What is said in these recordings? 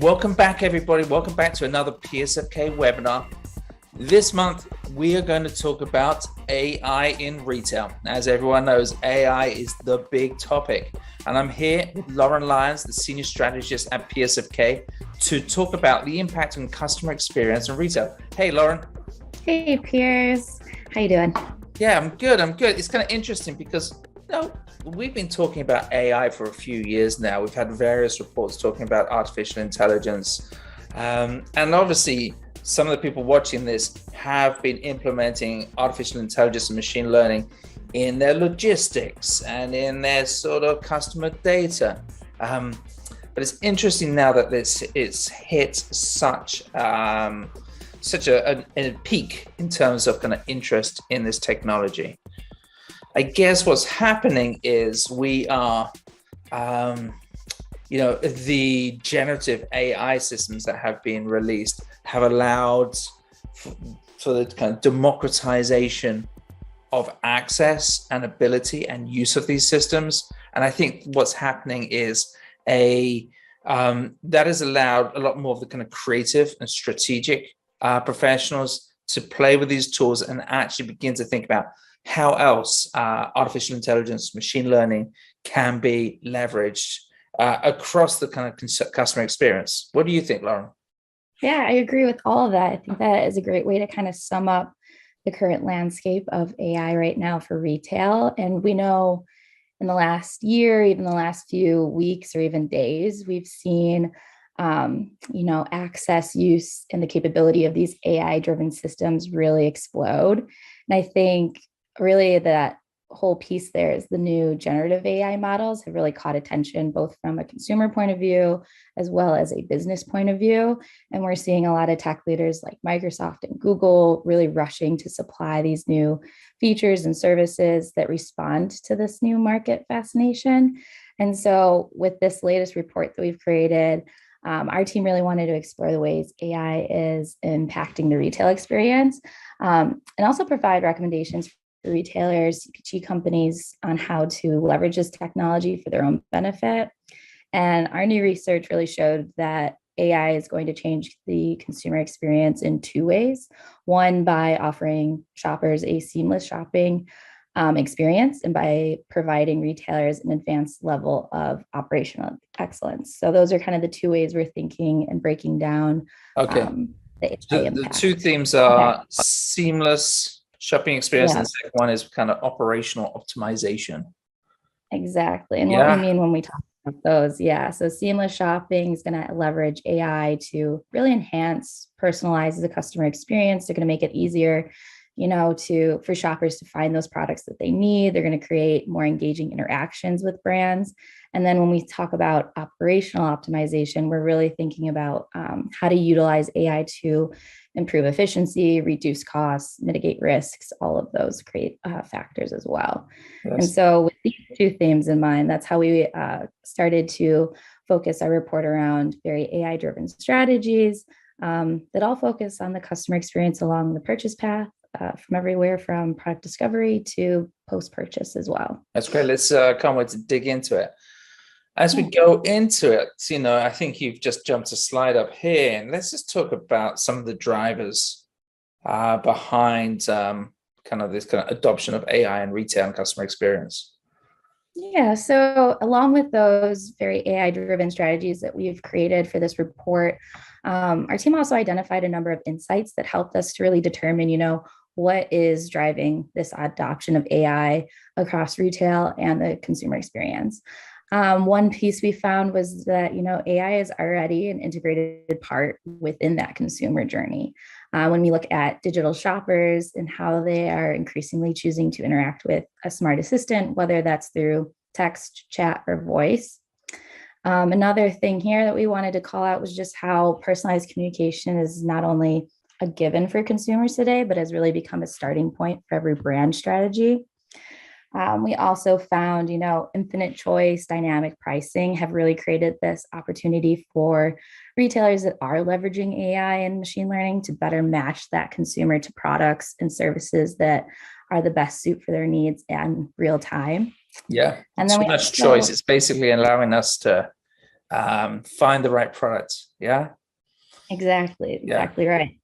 Welcome back, everybody. Welcome back to another PSFK webinar. This month, we are going to talk about AI in retail. As everyone knows, AI is the big topic. And I'm here with Lauren Lyons, the Senior Strategist at PSFK, to talk about the impact on customer experience in retail. Hey, Lauren. Hey, Piers. How you doing? Yeah, I'm good. It's kind of interesting because, we've been talking about AI for a few years now. We've had various reports talking about artificial intelligence. And obviously, some of the people watching this have been implementing artificial intelligence and machine learning in their logistics and in their sort of customer data. But it's interesting now that it's hit such a peak in terms of kind of interest in this technology. I guess what's happening is we are, the generative AI systems that have been released have allowed for the kind of democratization of access and ability and use of these systems. And I think what's happening is that has allowed a lot more of the kind of creative and strategic professionals to play with these tools and actually begin to think about how else artificial intelligence, machine learning can be leveraged across the kind of customer experience. What do you think, Lauren? Yeah, I agree with all of that. I think that is a great way to kind of sum up the current landscape of AI right now for retail. And we know in the last year, even the last few weeks or even days, we've seen access, use, and the capability of these AI-driven systems really explode. And I think really that whole piece there is the new generative AI models have really caught attention, both from a consumer point of view, as well as a business point of view. And we're seeing a lot of tech leaders like Microsoft and Google really rushing to supply these new features and services that respond to this new market fascination. And so with this latest report that we've created, our team really wanted to explore the ways AI is impacting the retail experience, and also provide recommendations for retailers, CPG companies on how to leverage this technology for their own benefit. And our new research really showed that AI is going to change the consumer experience in two ways. One, by offering shoppers a seamless shopping experience, and by providing retailers an advanced level of operational excellence. So those are kind of the two ways we're thinking and breaking down. Okay. The two themes are seamless shopping experience, and the second one is kind of operational optimization. Exactly. And what we mean when we talk about those, so seamless shopping is going to leverage AI to really enhance, personalize the customer experience. They're going to make it easier for shoppers to find those products that they need. They're going to create more engaging interactions with brands. And then when we talk about operational optimization, we're really thinking about how to utilize AI to improve efficiency, reduce costs, mitigate risks, all of those great factors as well. Yes. And so with these two themes in mind, that's how we started to focus our report around very AI-driven strategies that all focus on the customer experience along the purchase path, from everywhere from product discovery to post-purchase as well. That's great. Let's can't wait to dig into it. As we go into it, I think you've just jumped a slide up here, and let's just talk about some of the drivers behind kind of this kind of adoption of AI in retail and customer experience. Yeah, so along with those very AI-driven strategies that we've created for this report, our team also identified a number of insights that helped us to really determine, what is driving this adoption of AI across retail and the consumer experience. One piece we found was that, AI is already an integrated part within that consumer journey. When we look at digital shoppers and how they are increasingly choosing to interact with a smart assistant, whether that's through text, chat, or voice. Another thing here that we wanted to call out was just how personalized communication is not only a given for consumers today, but has really become a starting point for every brand strategy. We also found, infinite choice, dynamic pricing have really created this opportunity for retailers that are leveraging AI and machine learning to better match that consumer to products and services that are the best suit for their needs in real time. Yeah, and then too much choice. It's basically allowing us to find the right product. Yeah. Exactly right.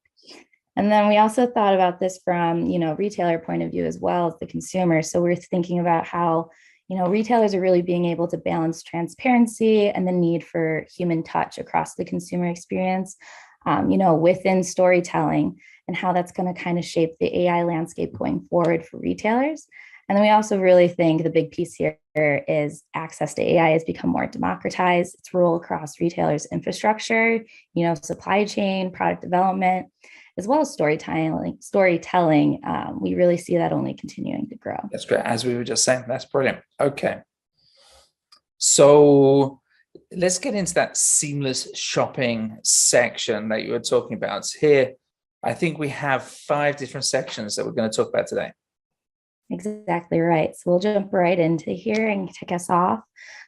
And then we also thought about this from, retailer point of view as well as the consumer. So we're thinking about how, retailers are really being able to balance transparency and the need for human touch across the consumer experience, within storytelling, and how that's going to kind of shape the AI landscape going forward for retailers. And then we also really think the big piece here is access to AI has become more democratized. Its role across retailers' infrastructure, supply chain, product development, as well as storytelling. We really see that only continuing to grow. That's great. As we were just saying, that's brilliant. Okay. So let's get into that seamless shopping section that you were talking about. Here, I think we have 5 different sections that we're going to talk about today. Exactly right. So we'll jump right into here and kick us off.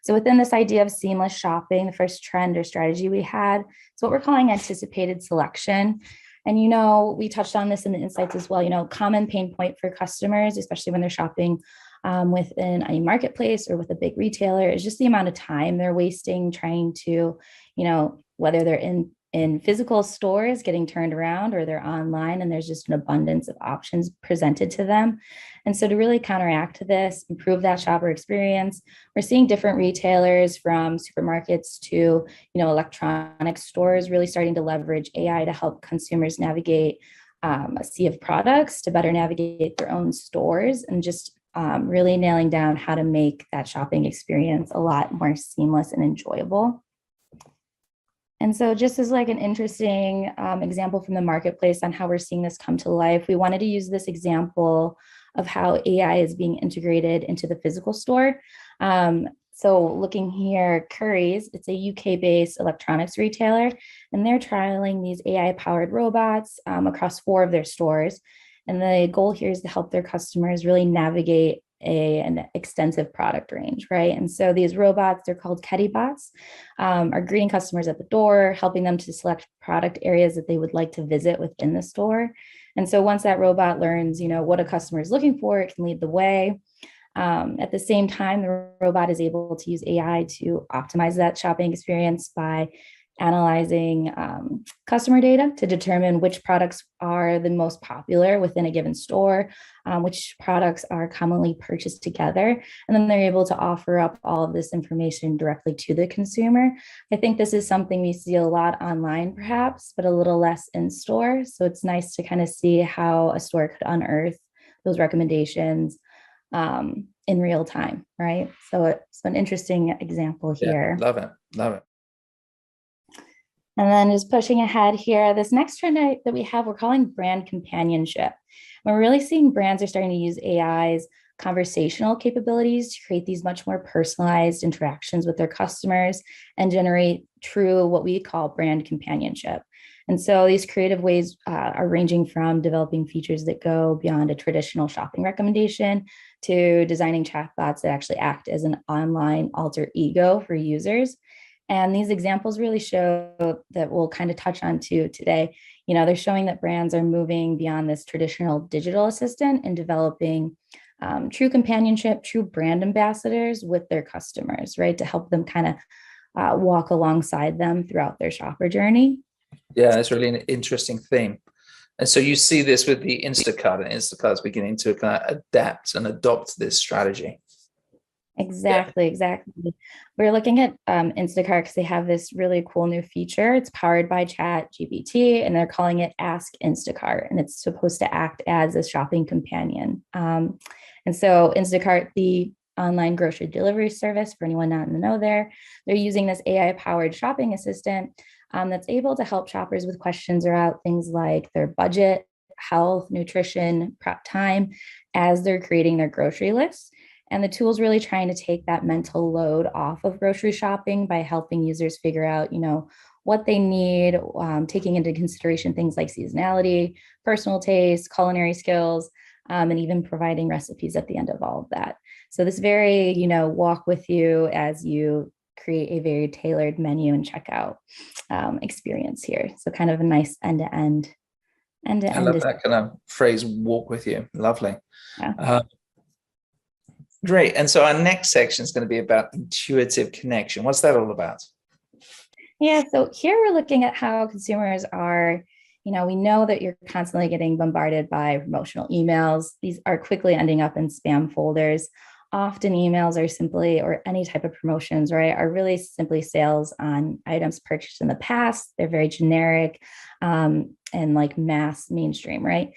So within this idea of seamless shopping, the first trend or strategy we had is what we're calling anticipated selection. And, we touched on this in the insights as well, common pain point for customers, especially when they're shopping within a marketplace or with a big retailer, is just the amount of time they're wasting trying to, whether they're in physical stores getting turned around or they're online and there's just an abundance of options presented to them. And so to really counteract this, improve that shopper experience, we're seeing different retailers from supermarkets to, electronic stores really starting to leverage AI to help consumers navigate a sea of products to better navigate their own stores and just really nailing down how to make that shopping experience a lot more seamless and enjoyable. And so just as like an interesting example from the marketplace on how we're seeing this come to life, we wanted to use this example of how AI is being integrated into the physical store. So looking here, Currys, it's a UK-based electronics retailer, and they're trialing these AI-powered robots across 4 of their stores. And the goal here is to help their customers really navigate an extensive product range, right? And so these robots, they're called Kitty bots, are greeting customers at the door, helping them to select product areas that they would like to visit within the store. And so once that robot learns, what a customer is looking for, it can lead the way. At the same time, the robot is able to use AI to optimize that shopping experience by analyzing customer data to determine which products are the most popular within a given store, which products are commonly purchased together, and then they're able to offer up all of this information directly to the consumer. I think this is something we see a lot online perhaps, but a little less in store. So it's nice to kind of see how a store could unearth those recommendations in real time, right? So it's an interesting example here. Yeah, love it. And then just pushing ahead here, this next trend that we have, we're calling brand companionship. We're really seeing brands are starting to use AI's conversational capabilities to create these much more personalized interactions with their customers and generate true, what we call brand companionship. And so these creative ways are ranging from developing features that go beyond a traditional shopping recommendation to designing chatbots that actually act as an online alter ego for users. And these examples really show that we'll kind of touch on too today. They're showing that brands are moving beyond this traditional digital assistant and developing true companionship, true brand ambassadors with their customers, right? To help them kind of walk alongside them throughout their shopper journey. Yeah, that's really an interesting theme. And so you see this with the Instacart, and Instacart's beginning to kind of adapt and adopt this strategy. Exactly. We're looking at Instacart because they have this really cool new feature. It's powered by ChatGPT, and they're calling it Ask Instacart, and it's supposed to act as a shopping companion. And so Instacart, the online grocery delivery service, for anyone not in the know they're using this AI-powered shopping assistant that's able to help shoppers with questions around things like their budget, health, nutrition, prep time, as they're creating their grocery lists. And the tool's really trying to take that mental load off of grocery shopping by helping users figure out, what they need, taking into consideration things like seasonality, personal taste, culinary skills, and even providing recipes at the end of all of that. So this very, walk with you as you create a very tailored menu and checkout experience here. So kind of a nice end-to-end. I love that kind of phrase, walk with you. Lovely. Yeah. Great. And so our next section is going to be about intuitive connection. What's that all about? Yeah, so here we're looking at how consumers are, we know that you're constantly getting bombarded by promotional emails. These are quickly ending up in spam folders. Often emails are simply, or any type of promotions, right, are really simply sales on items purchased in the past. They're very generic and like mass mainstream, right?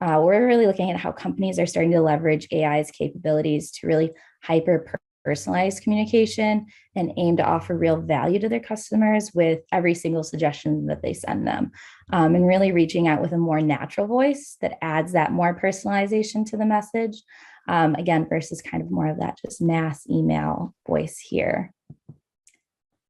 We're really looking at how companies are starting to leverage AI's capabilities to really hyper personalized communication and aim to offer real value to their customers with every single suggestion that they send them. And really reaching out with a more natural voice that adds that more personalization to the message. Again, versus kind of more of that just mass email voice here.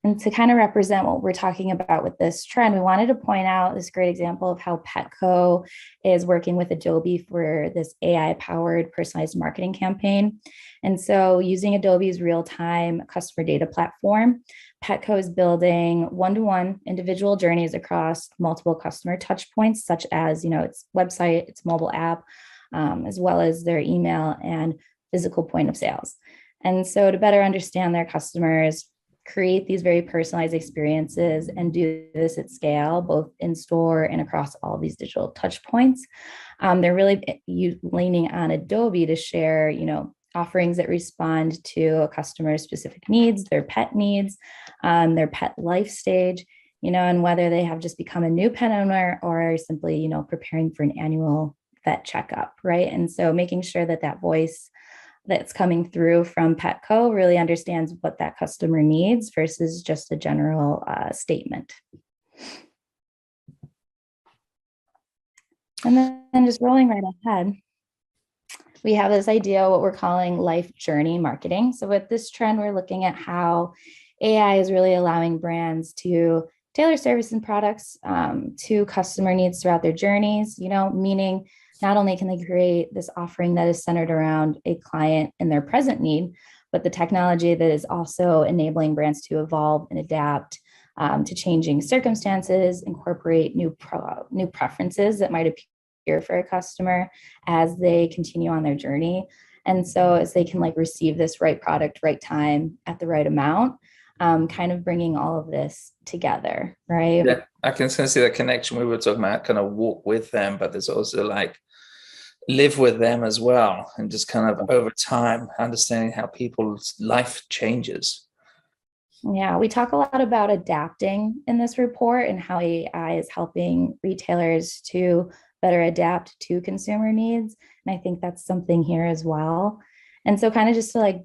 And to kind of represent what we're talking about with this trend, we wanted to point out this great example of how Petco is working with Adobe for this AI-powered personalized marketing campaign. And so using Adobe's real-time customer data platform, Petco is building one-to-one individual journeys across multiple customer touch points, such as, its website, its mobile app, as well as their email and physical point of sales. And so to better understand their customers, create these very personalized experiences and do this at scale, both in store and across all these digital touch points. They're really leaning on Adobe to share, offerings that respond to a customer's specific needs, their pet needs, their pet life stage, and whether they have just become a new pet owner or simply, preparing for an annual vet checkup, right? And so making sure that that voice that's coming through from Petco really understands what that customer needs versus just a general statement. And then just rolling right ahead, we have this idea, what we're calling life journey marketing. So with this trend, we're looking at how AI is really allowing brands to tailor service and products to customer needs throughout their journeys, meaning not only can they create this offering that is centered around a client and their present need, but the technology that is also enabling brands to evolve and adapt to changing circumstances, incorporate new preferences that might appear for a customer as they continue on their journey. And so as they can receive this right product, right time at the right amount, kind of bringing all of this together, right? Yeah, I can see that connection. We were talking about kind of walk with them, but there's also live with them as well, and just kind of over time understanding how people's life changes. Yeah, we talk a lot about adapting in this report and how AI is helping retailers to better adapt to consumer needs. And I think that's something here as well. And so kind of just to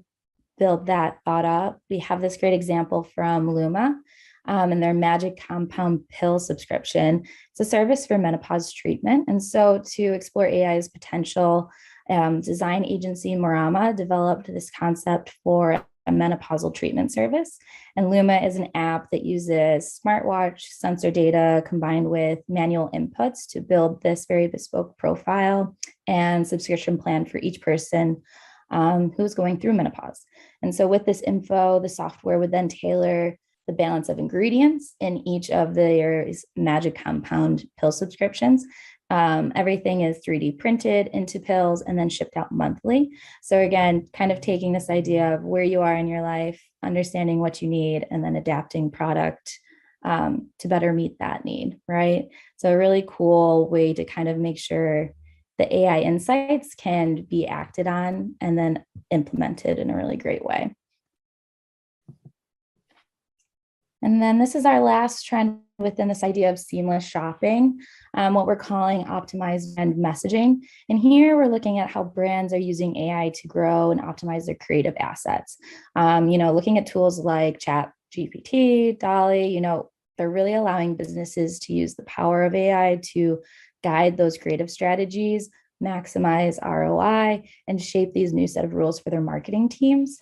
build that thought up, we have this great example from Luma and their Magic Compound Pill subscription. It's a service for menopause treatment. And so to explore AI's potential, design agency Morama developed this concept for a menopausal treatment service. And Luma is an app that uses smartwatch sensor data combined with manual inputs to build this very bespoke profile and subscription plan for each person who's going through menopause. And so with this info, the software would then tailor the balance of ingredients in each of their Magic Compound pill subscriptions. Everything is 3D printed into pills and then shipped out monthly. So again, kind of taking this idea of where you are in your life, understanding what you need, and then adapting product to better meet that need, right? So a really cool way to kind of make sure the AI insights can be acted on and then implemented in a really great way. And then this is our last trend within this idea of seamless shopping, what we're calling optimized brand messaging. And here we're looking at how brands are using AI to grow and optimize their creative assets. Looking at tools like Chat GPT, Dolly, they're really allowing businesses to use the power of AI to guide those creative strategies, maximize ROI, and shape these new set of rules for their marketing teams.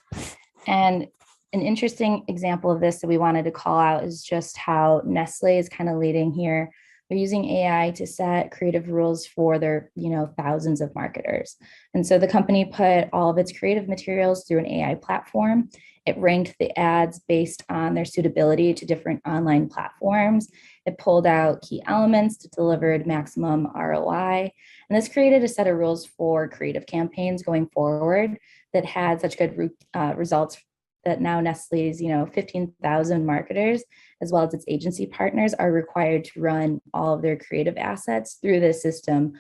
And an interesting example of this that we wanted to call out is just how Nestle is kind of leading here. They're using AI to set creative rules for their, thousands of marketers. And so the company put all of its creative materials through an AI platform. It ranked the ads based on their suitability to different online platforms. It pulled out key elements that delivered maximum ROI. And this created a set of rules for creative campaigns going forward that had such good results that now Nestle's, 15,000 marketers, as well as its agency partners, are required to run all of their creative assets through this system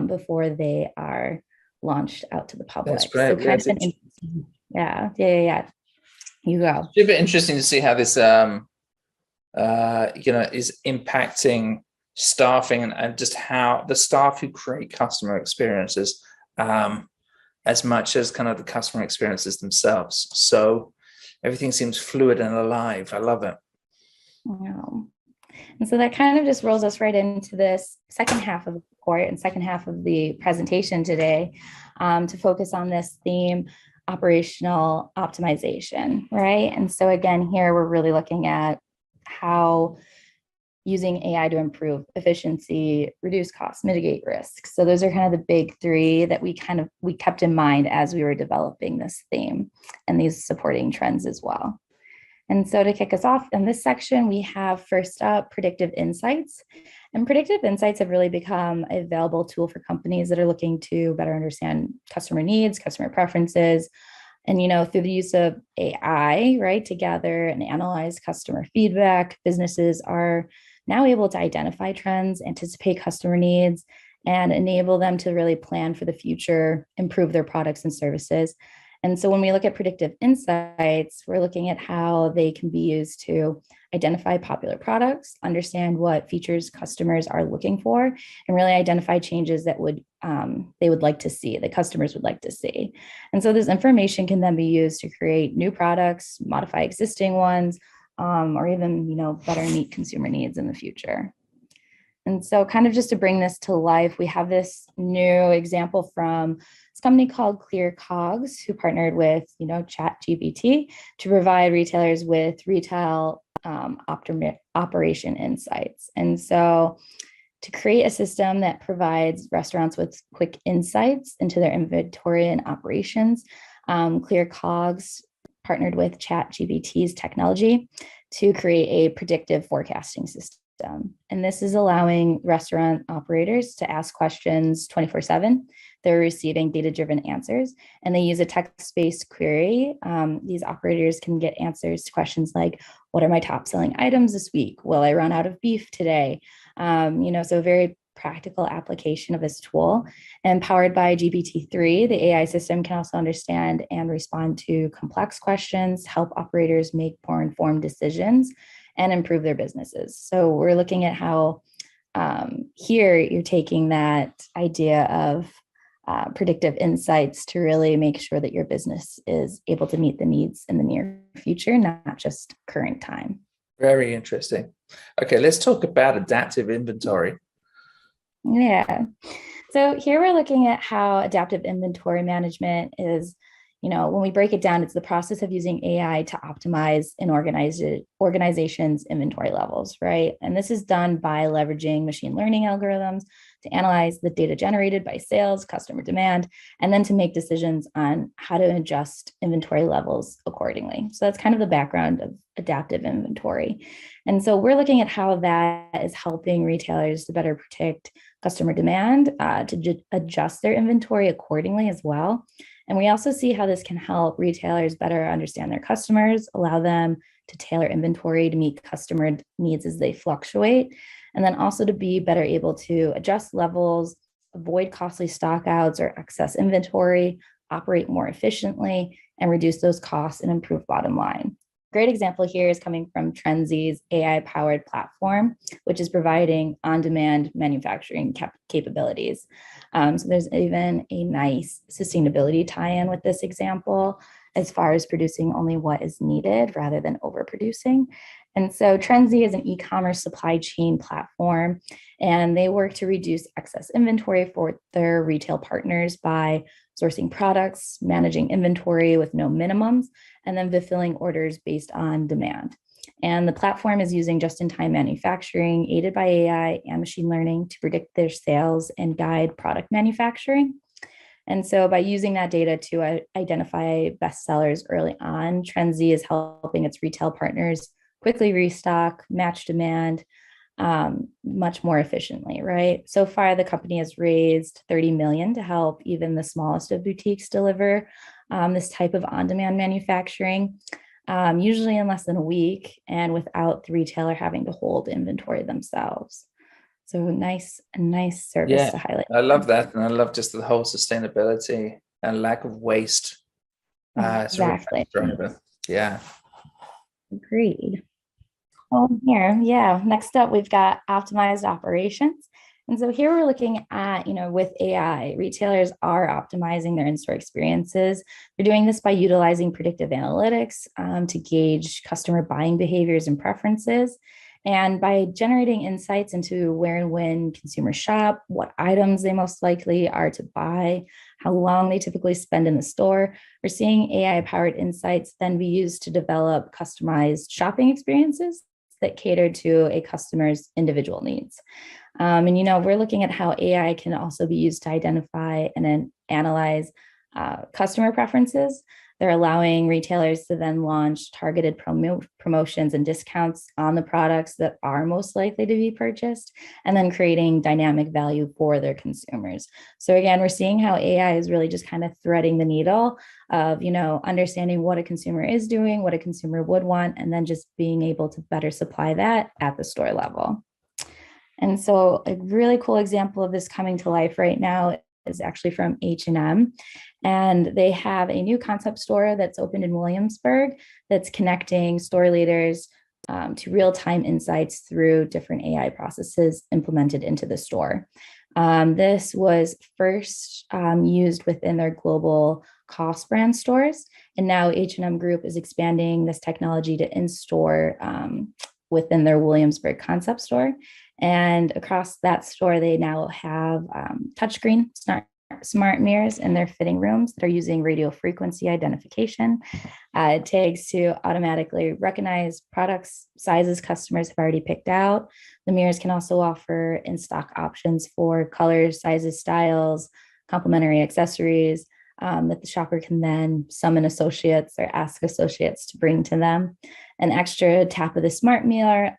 before they are launched out to the public. That's great. So kind of an interesting, yeah. You go. Super interesting to see how this is impacting staffing and just how the staff who create customer experiences as much as kind of the customer experiences themselves. So everything seems fluid and alive. I love it. Yeah. And so that kind of just rolls us right into this second half of the report and second half of the presentation today, to focus on this theme, operational optimization, right? And so again, here we're really looking at how using AI to improve efficiency, reduce costs, mitigate risks. So those are kind of the big three that we kept in mind as we were developing this theme and these supporting trends as well. And so to kick us off in this section, we have first up predictive insights. And predictive insights have really become a valuable tool for companies that are looking to better understand customer needs, customer preferences, and, through the use of AI, right, to gather and analyze customer feedback, businesses are now able to identify trends, anticipate customer needs, and enable them to really plan for the future, improve their products and services. And so when we look at predictive insights, we're looking at how they can be used to identify popular products, understand what features customers are looking for, and really identify changes that they would like to see, that customers would like to see. And so this information can then be used to create new products, modify existing ones, or even, better meet consumer needs in the future. And so kind of just to bring this to life, we have this new example from this company called ClearCogs, who partnered with, ChatGPT to provide retailers with retail operation insights. And so to create a system that provides restaurants with quick insights into their inventory and operations, ClearCogs partnered with ChatGPT's technology to create a predictive forecasting system. And this is allowing restaurant operators to ask questions 24/7. They're receiving data-driven answers, and they use a text-based query. These operators can get answers to questions like, what are my top selling items this week? Will I run out of beef today? So a very practical application of this tool. And powered by GPT-3, the AI system can also understand and respond to complex questions, help operators make more informed decisions, and improve their businesses. So we're looking at how here you're taking that idea of predictive insights to really make sure that your business is able to meet the needs in the near future, not just current time. Very interesting. Okay, let's talk about adaptive inventory. Yeah. So here we're looking at how adaptive inventory management is, when we break it down, it's the process of using AI to optimize an organization's inventory levels, right? And this is done by leveraging machine learning algorithms to analyze the data generated by sales, customer demand, and then to make decisions on how to adjust inventory levels accordingly. So that's kind of the background of adaptive inventory. And so we're looking at how that is helping retailers to better predict customer demand, to adjust their inventory accordingly as well. And we also see how this can help retailers better understand their customers, allow them to tailor inventory to meet customer needs as they fluctuate, and then also to be better able to adjust levels, avoid costly stockouts or excess inventory, operate more efficiently, and reduce those costs and improve bottom line. Great example here is coming from Trendsi's AI-powered platform, which is providing on-demand manufacturing capabilities. So there's even a nice sustainability tie-in with this example, as far as producing only what is needed rather than overproducing. And so Trendsi is an e-commerce supply chain platform, and they work to reduce excess inventory for their retail partners by sourcing products, managing inventory with no minimums, and then fulfilling orders based on demand. And the platform is using just-in-time manufacturing, aided by AI and machine learning, to predict their sales and guide product manufacturing. And so by using that data to identify bestsellers early on, Trendsi is helping its retail partners quickly restock, match demand, much more efficiently, right? So far, the company has raised $30 million to help even the smallest of boutiques deliver this type of on-demand manufacturing. usually in less than a week and without the retailer having to hold inventory themselves. So a nice service Yeah, to highlight. I love that. And I love just the whole sustainability and lack of waste. It's a really Exactly. nice driver. Yeah. Agreed. Here, yeah. Next up, we've got optimized operations. And so here we're looking at, with AI, retailers are optimizing their in-store experiences. They're doing this by utilizing predictive analytics to gauge customer buying behaviors and preferences. And by generating insights into where and when consumers shop, what items they most likely are to buy, how long they typically spend in the store, we're seeing AI-powered insights then be used to develop customized shopping experiences that cater to a customer's individual needs. We're looking at how AI can also be used to identify and then analyze customer preferences. They're allowing retailers to then launch targeted promotions and discounts on the products that are most likely to be purchased, and then creating dynamic value for their consumers. So again, we're seeing how AI is really just kind of threading the needle of, understanding what a consumer is doing, what a consumer would want, and then just being able to better supply that at the store level. And so a really cool example of this coming to life right now is actually from H&M. And they have a new concept store that's opened in Williamsburg that's connecting store leaders to real-time insights through different AI processes implemented into the store. This was first used within their global cost brand stores. And now H&M Group is expanding this technology to in-store within their Williamsburg concept store. And across that store, they now have touchscreen smart mirrors in their fitting rooms that are using radio frequency identification tags to automatically recognize products, sizes customers have already picked out. The mirrors can also offer in-stock options for colors, sizes, styles, complementary accessories that the shopper can then summon associates or ask associates to bring to them. An extra tap of the smart mirror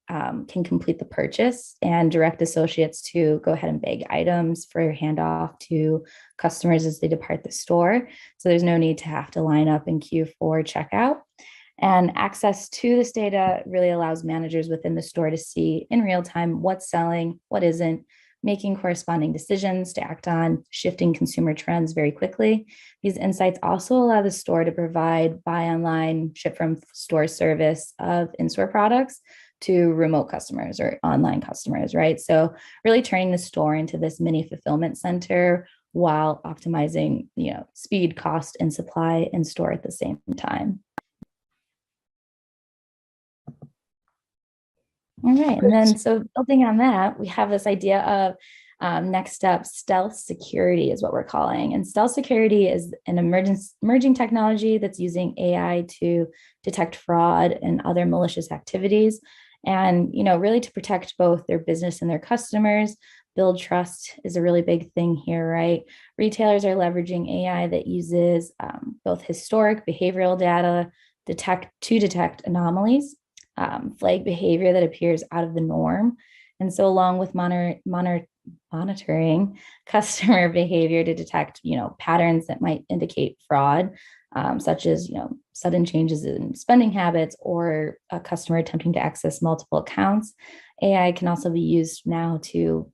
can complete the purchase and direct associates to go ahead and bag items for handoff to customers as they depart the store. So there's no need to have to line up in queue for checkout. And access to this data really allows managers within the store to see in real time what's selling, what isn't, making corresponding decisions to act on shifting consumer trends very quickly. These insights also allow the store to provide buy online, ship from store service of in-store products to remote customers or online customers, right? So really turning the store into this mini fulfillment center while optimizing, speed, cost, and supply in store at the same time. All right, and then so building on that, we have this idea of next up, stealth security is what we're calling. And stealth security is an emerging technology that's using AI to detect fraud and other malicious activities. And, really to protect both their business and their customers. Build trust is a really big thing here, right? Retailers are leveraging AI that uses both historic behavioral data to detect anomalies, flag behavior that appears out of the norm. And so along with monitoring customer behavior to detect, patterns that might indicate fraud, such as, sudden changes in spending habits or a customer attempting to access multiple accounts. AI can also be used now to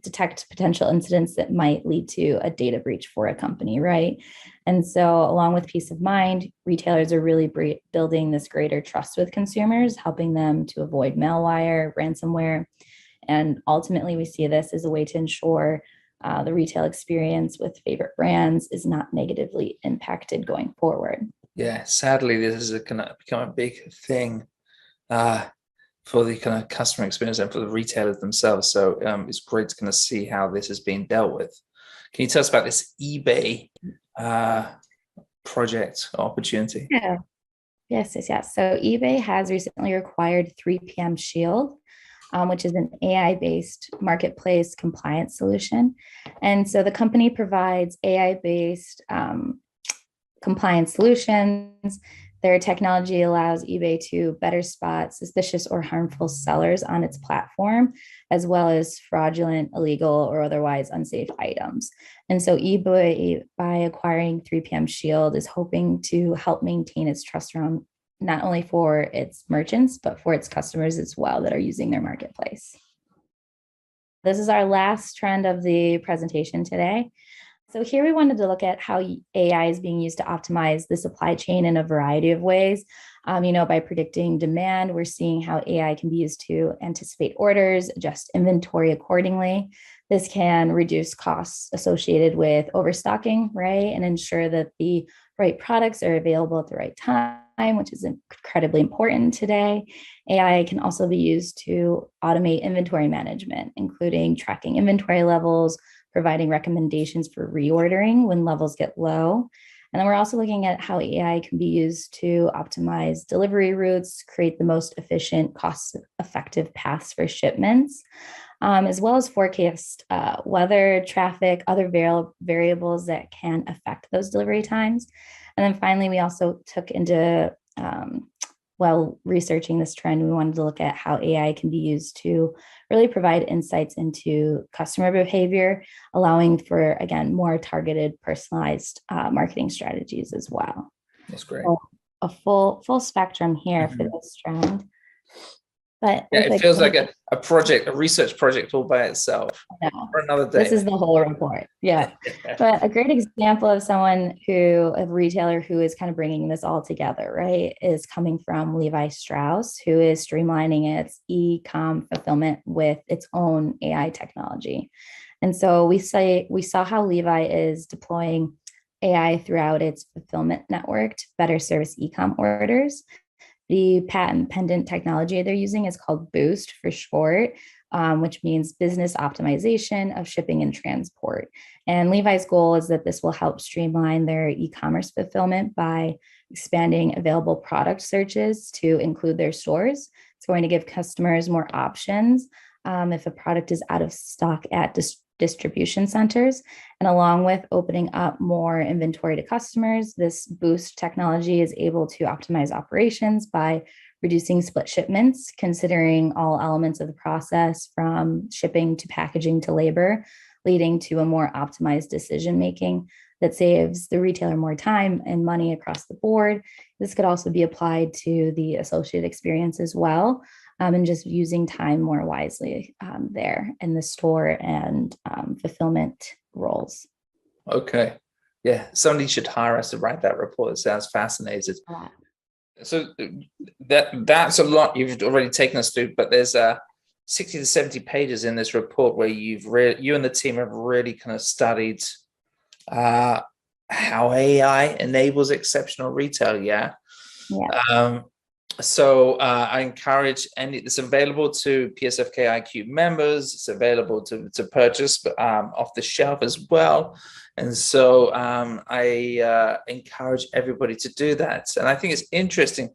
detect potential incidents that might lead to a data breach for a company, right? And so along with peace of mind, retailers are really building this greater trust with consumers, helping them to avoid malware, ransomware. And ultimately, we see this as a way to ensure the retail experience with favorite brands is not negatively impacted going forward. Yeah, sadly, this is going to become a big thing for the kind of customer experience and for the retailers themselves. So it's great to kind of see how this is being dealt with. Can you tell us about this eBay project opportunity? Yeah. Yes. So eBay has recently acquired 3PM Shield, which is an AI-based marketplace compliance solution. And so the company provides AI-based compliance solutions Their technology allows eBay to better spot suspicious or harmful sellers on its platform, as well as fraudulent, illegal, or otherwise unsafe items. And so eBay, by acquiring 3PM Shield, is hoping to help maintain its trust around not only for its merchants, but for its customers as well that are using their marketplace. This is our last trend of the presentation today. So here we wanted to look at how AI is being used to optimize the supply chain in a variety of ways. By predicting demand, we're seeing how AI can be used to anticipate orders, adjust inventory accordingly. This can reduce costs associated with overstocking, right? And ensure that the right products are available at the right time, which is incredibly important today. AI can also be used to automate inventory management, including tracking inventory levels, providing recommendations for reordering when levels get low. And then we're also looking at how AI can be used to optimize delivery routes, create the most efficient, cost-effective paths for shipments, as well as forecast weather, traffic, other variables that can affect those delivery times. And then finally, we also took into while researching this trend, we wanted to look at how AI can be used to really provide insights into customer behavior, allowing for, again, more targeted, personalized marketing strategies as well. That's great. So a full spectrum here for this trend. But yeah, it feels like a project, a research project all by itself. For another day. This is the whole report. Yeah. But a great example of a retailer who is kind of bringing this all together, right, is coming from Levi Strauss, who is streamlining its e-com fulfillment with its own AI technology. And so we saw how Levi is deploying AI throughout its fulfillment network to better service e-com orders. The patent pending technology they're using is called Boost for short, which means business optimization of shipping and transport. And Levi's goal is that this will help streamline their e-commerce fulfillment by expanding available product searches to include their stores. It's going to give customers more options if a product is out of stock at distribution centers. And along with opening up more inventory to customers, this Boost technology is able to optimize operations by reducing split shipments, considering all elements of the process from shipping to packaging to labor, leading to a more optimized decision making that saves the retailer more time and money across the board. This could also be applied to the associate experience as well, and just using time more wisely there in the store and fulfillment roles. Okay. Yeah, somebody should hire us to write that report. It sounds fascinating. So that's a lot you've already taken us through, but there's 60 to 70 pages in this report where you and the team have really kind of studied how AI enables exceptional retail. Yeah. So I encourage it's available to PSFK IQ members. It's available to purchase off the shelf as well. And so I encourage everybody to do that. And I think it's interesting.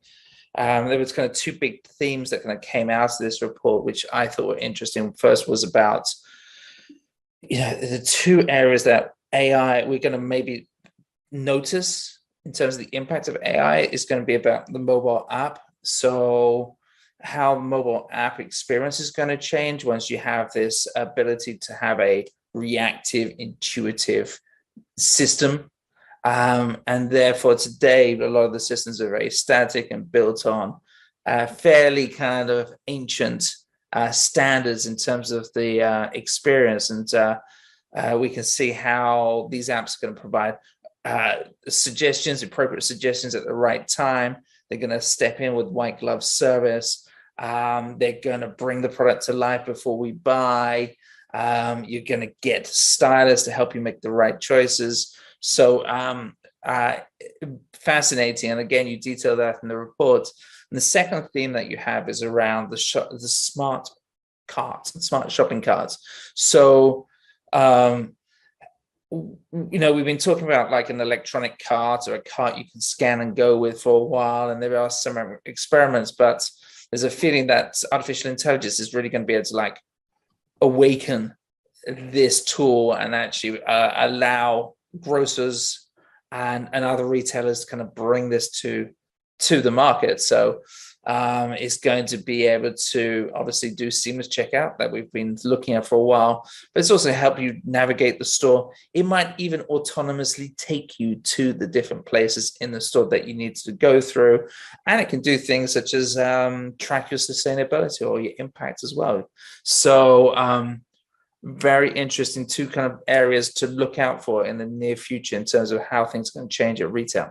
There was kind of two big themes that kind of came out of this report, which I thought were interesting. First was about, the two areas that AI, we're going to maybe notice in terms of the impact of AI is going to be about the mobile app. So how mobile app experience is going to change once you have this ability to have a reactive, intuitive system. And therefore today, a lot of the systems are very static and built on fairly kind of ancient standards in terms of the experience. And we can see how these apps are going to provide suggestions, appropriate suggestions at the right time. They're going to step in with white glove service. They're going to bring the product to life before we buy. You're going to get stylists to help you make the right choices. So fascinating. And again, you detail that in the report. And the second theme that you have is around the smart carts and smart shopping carts. So, we've been talking about like an electronic cart or a cart you can scan and go with for a while. And there are some experiments, but there's a feeling that artificial intelligence is really going to be able to like awaken this tool and actually allow grocers and other retailers to kind of bring this to to the market. So it's going to be able to obviously do seamless checkout that we've been looking at for a while, but it's also help you navigate the store. It might even autonomously take you to the different places in the store that you need to go through. And it can do things such as track your sustainability or your impact as well. So very interesting, two kind of areas to look out for in the near future in terms of how things are going to change at retail.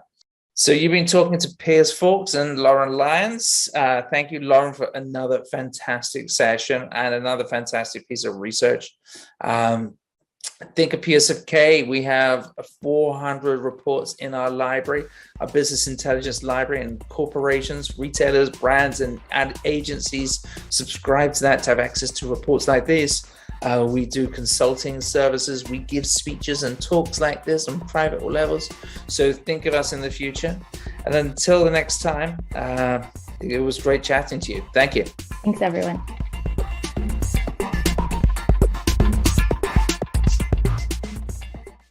So you've been talking to Piers Fawkes and Lauren Lyons. Thank you, Lauren, for another fantastic session and another fantastic piece of research. Think of PSFK. We have 400 reports in our library, our business intelligence library, and corporations, retailers, brands, and agencies subscribe to that to have access to reports like this. We do consulting services. We give speeches and talks like this on private levels. So think of us in the future. And until the next time, it was great chatting to you. Thank you. Thanks, everyone.